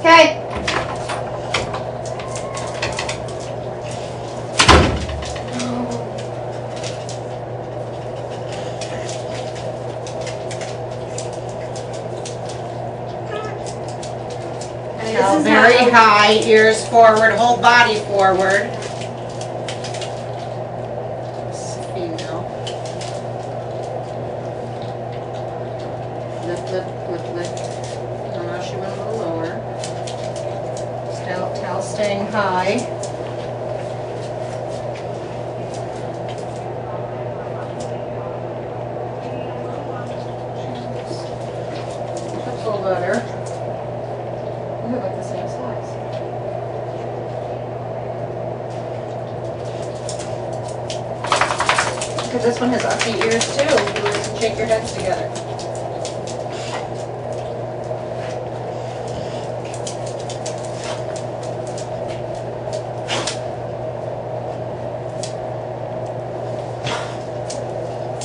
Okay. Now very high, ears forward, whole body forward. Female. Lift, lift, lift, lift. Oh no, she went a little lower. Tail staying high. That's a little better. They're like the same size. Because this one has uppy ears too. You can shake your heads together.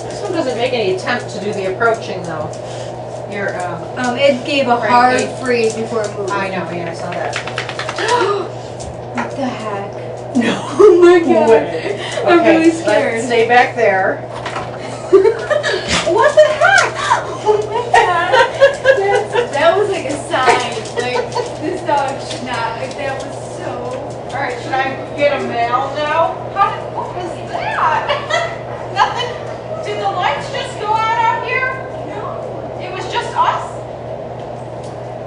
This one doesn't make any attempt to do the approaching though. Your it gave a hard freeze before it moved. I know, yeah, I saw that. What the heck? No. Oh my god. Okay, I'm really scared. Let's stay back there. What the heck? Oh my god. That was like a sign. Like, this dog should not. Like, that was so. Alright, should I get a male now? What was that? Nothing. Did the lights just go out here? No. It was just us?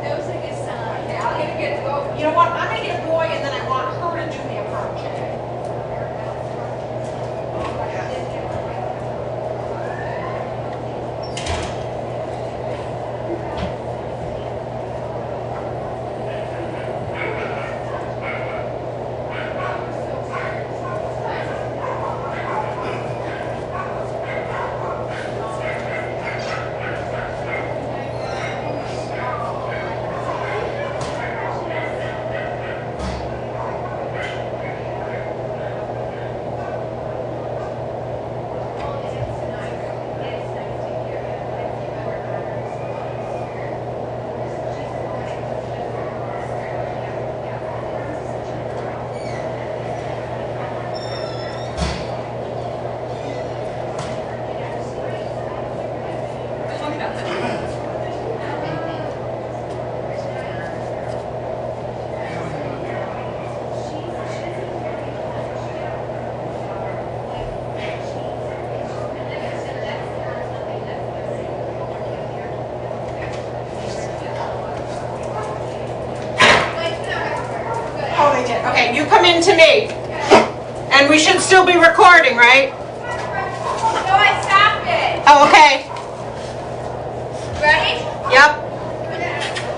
That was like a sign. Okay, I'm gonna get go. You know what? I'm gonna get a boy and then I want her to do the approach. Oh, they did. Okay, you come in to me. And we should still be recording, right? No, I stopped it. Oh, okay.